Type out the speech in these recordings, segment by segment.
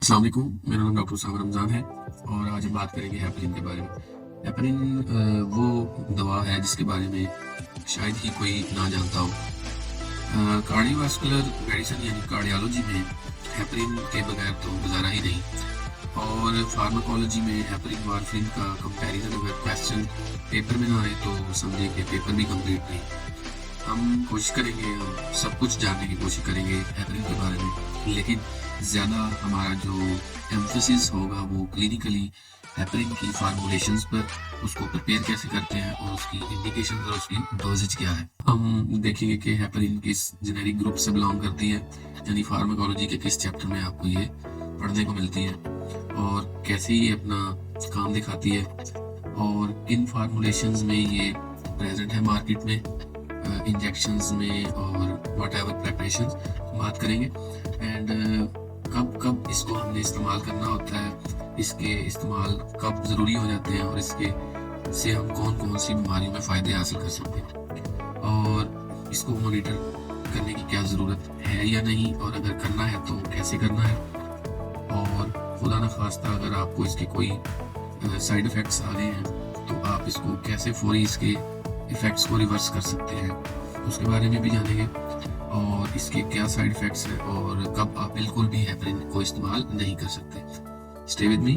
अस्सलाम वालेकुम, मेरा नाम डॉक्टर साबर रमज़ान है और आज हम बात करेंगे हेपरिन के बारे में। हेपरिन वो दवा है जिसके बारे में शायद ही कोई ना जानता हो। कार्डियोवास्कुलर मेडिसिन यानी कार्डियोलॉजी में हेपरिन के बगैर तो गुजारा ही नहीं और फार्माकोलॉजी में हेपरिन वारफरिन का कंपैरिजन अगर क्वेश्चन पेपर में ना आए तो समझिए कि पेपर भी कंप्लीट नहीं। हम कोशिश करेंगे, हम सब कुछ जानने की कोशिश करेंगे हेपरिन के बारे में, लेकिन ज़्यादा हमारा जो एम्फेसिस होगा वो क्लिनिकली हेपरिन की फार्मूलेशंस पर, उसको प्रिपेयर कैसे करते हैं और उसकी इंडिकेशन और उसकी डोजेज क्या है। हम देखेंगे कि हेपरिन किस जेनेरिक ग्रुप से बिलोंग करती है, यानी फार्माकोलॉजी के किस चैप्टर में आपको ये पढ़ने को मिलती है और कैसे ये अपना काम दिखाती है और किन फार्मूलेशंस में ये प्रेजेंट है मार्केट में, इंजेक्शंस में और वट एवर प्रेपरेशन बात करेंगे। एंड कब कब इसको हमने इस्तेमाल करना होता है, इसके इस्तेमाल कब ज़रूरी हो जाते हैं और इसके से हम कौन कौन सी बीमारियों में फ़ायदे हासिल कर सकते हैं और इसको मॉनिटर करने की क्या ज़रूरत है या नहीं, और अगर करना है तो कैसे करना है, और खुदा न खास्ता अगर आपको इसके कोई साइड इफ़ेक्ट्स आ रहे हैं तो आप इसको कैसे फौरी इसके इफ़ेक्ट्स को रिवर्स कर सकते हैं, उसके बारे में भी जानेंगे और इसके क्या साइड इफ़ेक्ट्स हैं और कब आप बिल्कुल भी हेपरिन को इस्तेमाल नहीं कर सकते। Stay with me.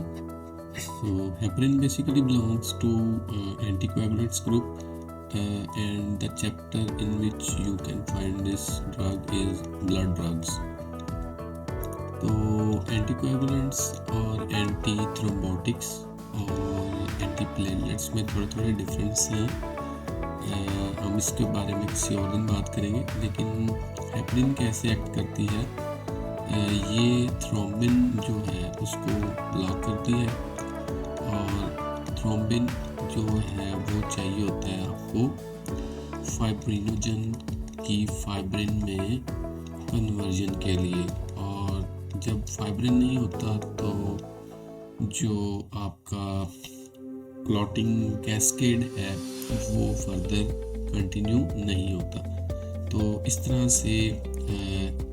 So heparin basically belongs to anticoagulants group, and the chapter in which you can find this drug is blood drugs. तो anticoagulants और anti-thrombotics और antiplatelets में थोड़े डिफरेंस हैं। हम इसके बारे में किसी और दिन बात करेंगे, लेकिन हेपरिन कैसे एक्ट करती है, ये थ्रोम्बिन जो है उसको ब्लॉक करती है और थ्रोम्बिन जो है वो चाहिए होता है आपको फाइब्रिनोजन की फाइब्रिन में कन्वर्जन के लिए, और जब फाइब्रिन नहीं होता तो जो आपका क्लॉटिंग कैस्केड है वो फर्दर कंटिन्यू नहीं होता। तो इस तरह से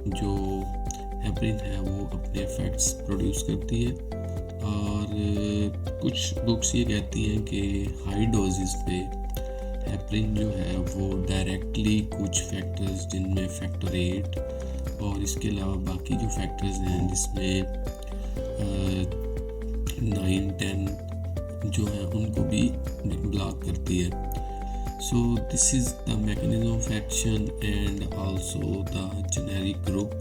जो हेपरिन है वो अपने इफ़ेक्ट्स प्रोड्यूस करती है, और कुछ बुक्स ये कहती हैं कि हाई डोजेस पे हेपरिन जो है वो डायरेक्टली कुछ फैक्टर्स जिनमें फैक्टर 8 और इसके अलावा बाकी जो फैक्टर्स हैं जिसमें 9, 10 जो है उनको भी ब्लॉक करती है। So this is the mechanism of action and also the generic group.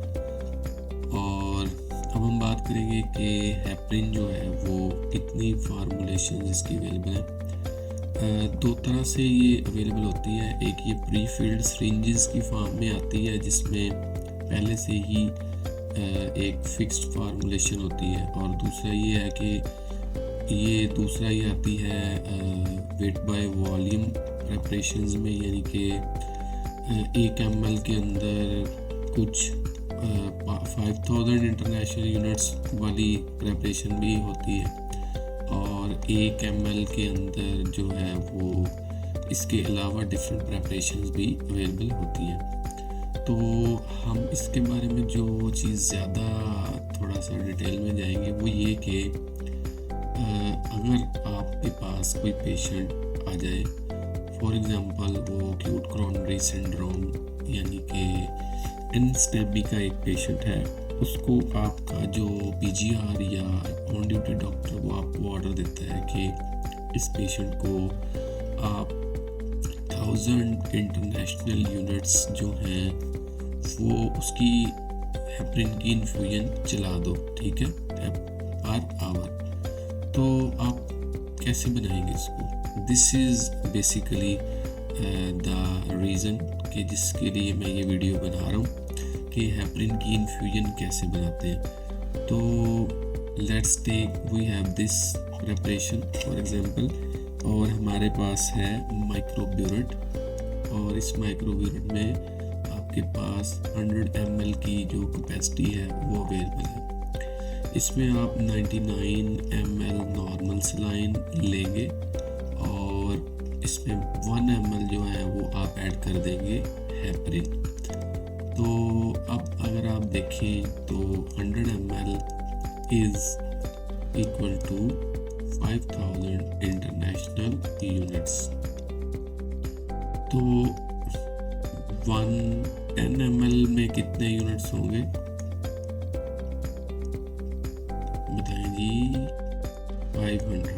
और अब हम बात करेंगे कि हेपरिन जो है वो कितनी फार्मूलेशन इसकी अवेलेबल है। दो तरह से ये अवेलेबल होती है, एक ये प्री फिल्ड सिरिंजेस की फॉर्म में आती है जिसमें पहले से ही एक फिक्स्ड फार्मूलेशन होती है, और दूसरा ये है कि दूसरा ये आती है वेट बाय वॉल्यूम प्रेपरेशंस में, यानी कि 1 ml के अंदर कुछ 5000 इंटरनेशनल यूनिट्स वाली प्रेपरेशन भी होती है, और 1 ml के अंदर जो है वो इसके अलावा डिफरेंट प्रेपरेशंस भी अवेलेबल होती हैं। तो हम इसके बारे में जो चीज़ ज़्यादा थोड़ा सा डिटेल में जाएंगे वो ये कि अगर आपके पास कोई पेशेंट आ जाए, फॉर एग्ज़ाम्पल वो एक्यूट कोरोनरी सिंड्रोम यानी कि एनस्टेबी का एक पेशेंट है, उसको आपका जो पीजीआर या ऑन ड्यूटी डॉक्टर वो आपको ऑर्डर देता है कि इस पेशेंट को आप 1000 इंटरनेशनल यूनिट्स जो हैं वो उसकी हेपरिन की इन्फ्यूजन चला दो, ठीक है, पर आवर। तो आप कैसे बनाएंगे इसको? This is basically the reason कि जिसके लिए मैं ये वीडियो बना रहा हूँ कि हेपरिन की इन्फ्यूजन कैसे बनाते हैं। तो let's take we have this preparation for example, और हमारे पास है माइक्रोब्यूरेट, और इस माइक्रोब्यूरेट में आपके पास 100 ml की जो कैपेसिटी है वो अवेलेबल है। इसमें आप 99 ml नॉर्मल सलाइन लेंगे और इसमें 1 ml जो है वो आप ऐड कर देंगे हेपरिन। तो अब अगर आप देखें तो 100 ml is equal to 5000 international units. तो 10 ml में कितने यूनिट्स होंगे बताएं जी? 500.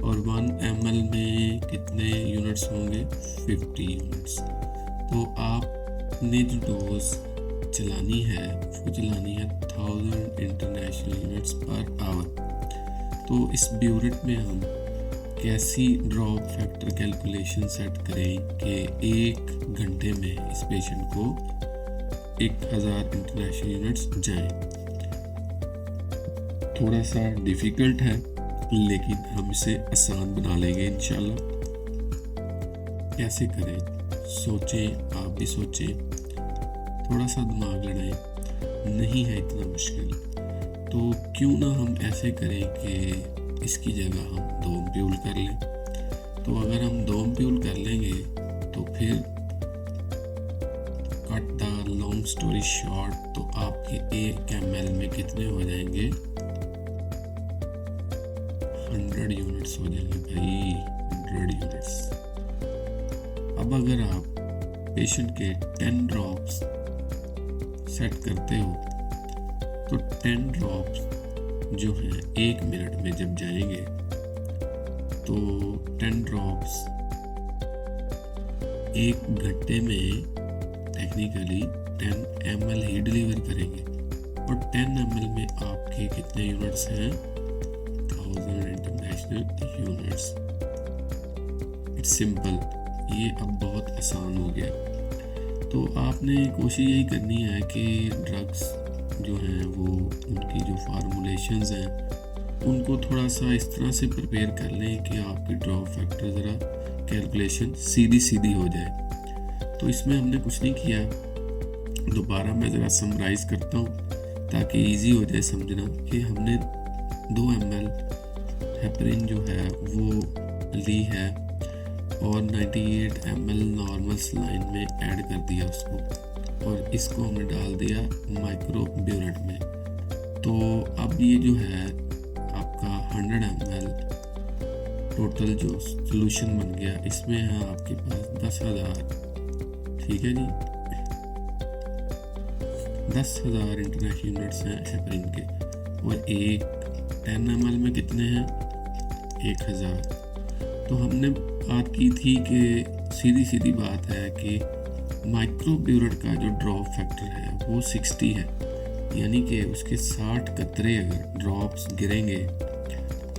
और 1 ml में कितने यूनिट्स होंगे? 50 यूनिट्स. तो आपने जो डोज चलानी है वो चलानी है 1000 इंटरनेशनल यूनिट्स पर आवर. तो इस ब्यूरेट में हम कैसी ड्रॉप फैक्टर कैलकुलेशन सेट करें कि 1 घंटे में इस पेशेंट को 1000 इंटरनेशनल यूनिट्स जाएं. थोड़ा सा डिफ़िकल्ट है लेकिन हम इसे आसान बना लेंगे इंशाल्लाह. कैसे करें सोचें, आप भी सोचें, थोड़ा सा दिमाग लड़ाएं. नहीं है इतना मुश्किल. तो क्यों ना हम ऐसे करें कि इसकी जगह हम 2 अम्प्यूल कर लें. तो अगर हम 2 अम्प्यूल कर लेंगे तो फिर cut the long story short, तो आपके 1 ml में कितने हो जाएंगे? 100 यूनिट्स हो जाएंगे भाई, 100 यूनिट्स. अब अगर आप पेशेंट के 10 ड्रॉप्स सेट करते हो तो 10 ड्रॉप्स जो हैं 1 मिनट में जब जाएंगे तो 10 ड्रॉप्स 1 घंटे में टेक्निकली 10 ml ही डिलीवर करेंगे. और 10 ml में आपके कितने यूनिट्स हैं? 1000 इंटरनेशनल यूनिट्स. It's simple. ये अब बहुत आसान हो गया. तो आपने कोशिश यही करनी है कि ड्रग्स जो हैं वो उनकी जो फार्मूलेशंस हैं उनको थोड़ा सा इस तरह से प्रिपेयर कर लें कि आपकी ड्रॉप फैक्टर ज़रा कैलकुलेशन सीधी हो जाए. तो इसमें हमने कुछ नहीं किया. दोबारा मैं ज़रा समराइज़ करता हूँ ताकि इजी हो जाए समझना कि हमने 2 ml हेपरिन जो है वो ली है और 98 ml नॉर्मल सलाइन में ऐड कर दिया उसको, और इसको हमने डाल दिया माइक्रो ब्यूरेट में. तो अब ये जो है आपका 100 ml टोटल जो सोल्यूशन बन गया. इसमें है आपके पास 10,000. ठीक है जी, 10,000 इंटरनेशनल यूनिट्स हैं हेपरिन के. और 10 ml में कितने हैं? 1000. तो हमने बात की थी कि सीधी बात है कि माइक्रो ब्यूरेट का जो ड्रॉप फैक्टर है वो 60 है. यानी कि उसके 60 कतरे अगर ड्रॉप्स गिरेंगे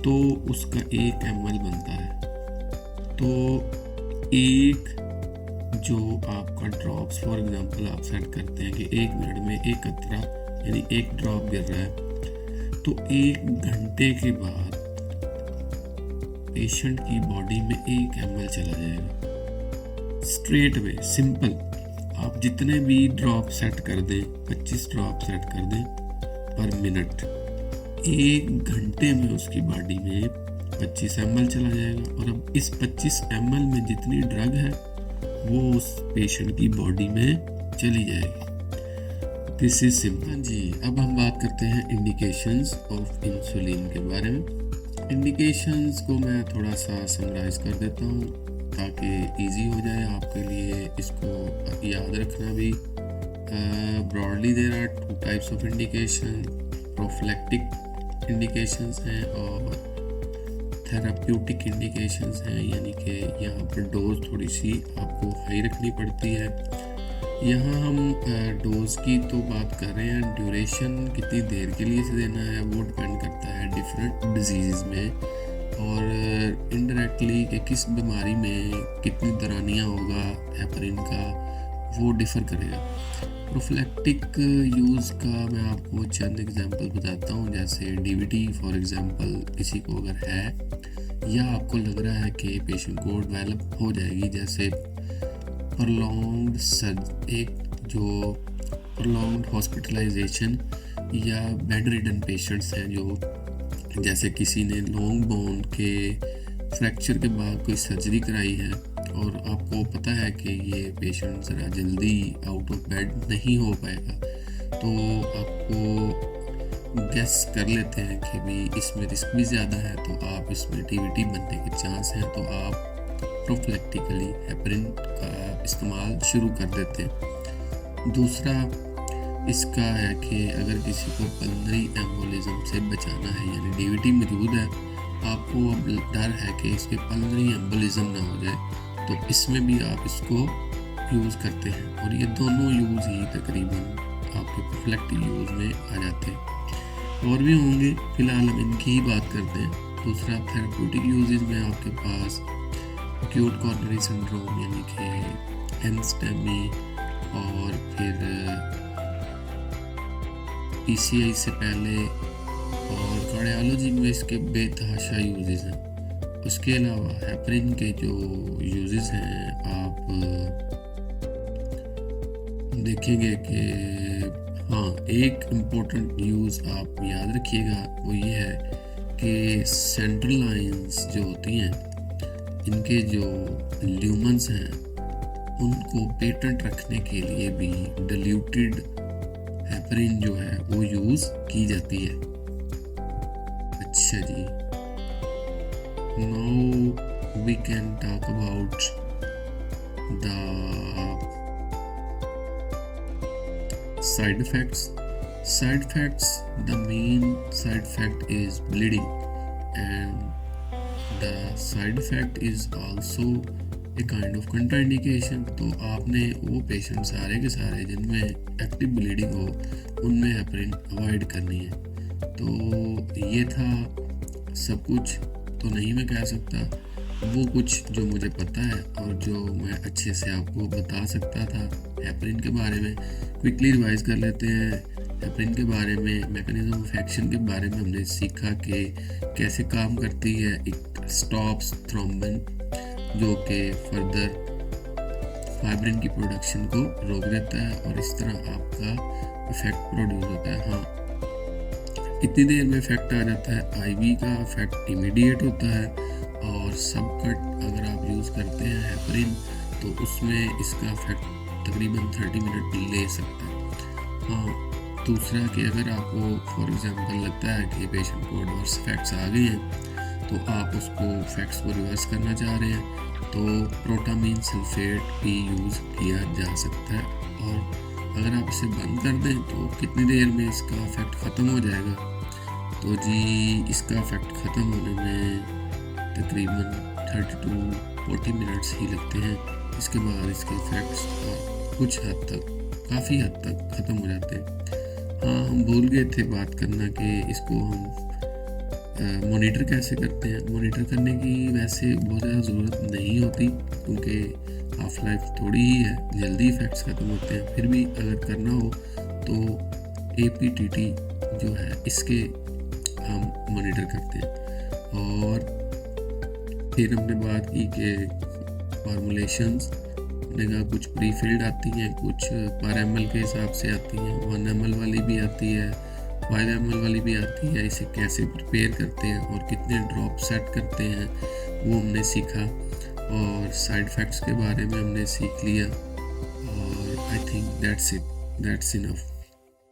तो उसका 1 ml बनता है. तो एक जो आपका ड्रॉप्स फॉर एग्जांपल आप सेट करते हैं कि 1 मिनट में 1 कतरा यानी 1 ड्रॉप गिर रहा है, तो 1 घंटे के बाद पेशेंट की बॉडी में 1 ml चला जाएगा स्ट्रेट वे. सिंपल. आप जितने भी ड्रॉप सेट कर दें, 25 ड्रॉप सेट कर दें पर मिनट, 1 घंटे में उसकी बॉडी में 25 ml चला जाएगा. और अब इस 25 ml में जितनी ड्रग है वो उस पेशेंट की बॉडी में चली जाएगी. दिस इज सिंपल जी. अब हम बात करते हैं इंडिकेशंस ऑफ इंसुलिन के बारे में. इंडिकेशंस को मैं थोड़ा सा समराइज कर देता हूँ ताकि इजी हो जाए आपके लिए इसको याद रखना भी. Broadly there are 2 types of indication. Prophylactic indications हैं और थेराप्यूटिक इंडिकेशंस हैं, यानी कि यहाँ पर डोज थोड़ी सी आपको हाई रखनी पड़ती है. यहाँ हम डोज की तो बात कर रहे हैं, ड्यूरेशन कितनी देर के लिए से देना है वो डिपेंड करता है डिफरेंट डिजीज़ में, और इनडायरेक्टली कि किस बीमारी में कितनी दरानिया होगा हेपरिन का वो डिफ़र करेगा. प्रोफिलैक्टिक यूज़ का मैं आपको चंद एग्जांपल बताता हूँ. जैसे डीवीटी फॉर एग्जांपल किसी को अगर है या आपको लग रहा है कि पेशेंट को डेवलप हो जाएगी, जैसे प्रोलॉन्ग्ड हॉस्पिटलाइजेशन या बेड रिडन पेशेंट्स हैं जो जैसे किसी ने लॉन्ग बोन के फ्रैक्चर के बाद कोई सर्जरी कराई है और आपको पता है कि ये पेशेंट ज़रा जल्दी आउट ऑफ बेड नहीं हो पाएगा, तो आपको गेस कर लेते हैं कि भी इसमें रिस्क भी ज़्यादा है, तो आप इसमें डीवीटी बनने के चांस हैं, तो आप प्रोफिलैक्टिकली हेपरिन का इस्तेमाल शुरू कर देते हैं। दूसरा इसका है कि अगर किसी को पल्मोनरी एम्बोलिज्म से बचाना है, यानी डीवीटी मौजूद है, आपको अब डर है कि इसके पल्मोनरी एम्बोलिज्म ना हो जाए, तो इसमें भी आप इसको यूज़ करते हैं। और ये दोनों यूज़ ही तकरीबन आपके प्रोफिलैक्टिक यूज़ में आ जाते हैं। और भी होंगे, फिलहाल हम इनकी ही बात करते हैं। दूसरा थेरेप्यूटिक यूजेज में आपके पास एक्यूट कॉर्नरी सिंड्रोम यानी कि एनस्टेमी, और फिर पीसीआई से पहले, और कार्डियोलॉजी में इसके बेतहाशा यूजेज हैं। उसके अलावा हेपरिन के जो यूजेज हैं, आप देखेंगे कि हाँ, एक इम्पोर्टेंट यूज़ आप याद रखिएगा, वो ये है कि सेंट्रल लाइंस जो होती हैं, इनके जो ल्यूमन्स हैं, उनको पेटेंट रखने के लिए भी डिल्यूटेड हेपरिन जो है वो यूज़ की जाती है। अच्छा जी, now we can talk about the side effects. The main side effect is bleeding, and the side effect is also a kind of contraindication. तो आपने वो पेशेंट सारे के सारे जिनमें एक्टिव ब्लीडिंग हो, उनमें हेपरिन अवॉइड करनी है। तो ये था सब कुछ, तो नहीं मैं कह सकता, वो कुछ जो मुझे पता है और जो मैं अच्छे से आपको बता सकता था हेपरिन के बारे में। क्विकली रिवाइज कर लेते हैं। हेपरिन के बारे में, मैकेनिज्म ऑफ एक्शन के बारे में हमने सीखा कि कैसे काम करती है। एक स्टॉप्स थ्रोम्बिन जो कि फर्दर फाइब्रिन की प्रोडक्शन को रोक देता है, और इस तरह आपका इफेक्ट प्रोड्यूस होता है। हाँ, कितनी देर में इफेक्ट आ जाता है? आईवी का इफेक्ट इमीडिएट होता है, और सबकट अगर आप यूज़ करते हैं हेपरिन, तो उसमें इसका इफेक्ट तकरीबन 30 मिनट ले सकता है। हाँ, दूसरा कि अगर आपको फॉर एग्जांपल लगता है कि पेशेंट को एडवर्स इफेक्ट्स आ गए हैं, तो आप उसको इफेक्ट्स को रिवर्स करना चाह रहे हैं, तो प्रोटामीन सल्फेट भी यूज़ किया जा सकता है। और अगर आप इसे बंद कर दें तो कितनी देर में इसका इफेक्ट ख़त्म हो जाएगा? तो जी, इसका इफेक्ट ख़त्म होने में तकरीबन 30 to 40 मिनट्स ही लगते हैं। इसके बाद इसके इफेक्ट्स कुछ हद तक, काफ़ी हद तक ख़त्म हो जाते हैं। हाँ, हम भूल गए थे बात करना कि इसको हम मॉनिटर कैसे करते हैं। मॉनिटर करने की वैसे बहुत ज़्यादा ज़रूरत नहीं होती, क्योंकि हाफ लाइफ थोड़ी ही है, जल्दी इफेक्ट्स ख़त्म होते हैं। फिर भी अगर करना हो तो APTT जो है, इसके हम मॉनिटर करते हैं। और फिर हमने बात की कि फॉर्मुलेशंस, हमने कहा कुछ प्री फिल्ड आती हैं, कुछ पर ml के हिसाब से आती हैं, 1 ml वाली भी आती है, 5 ml वाली भी आती है। इसे कैसे प्रिपेयर करते हैं और कितने ड्रॉप सेट करते हैं, वो हमने सीखा। और साइड इफ़ेक्ट्स के बारे में हमने सीख लिया। और I think that's it, that's enough.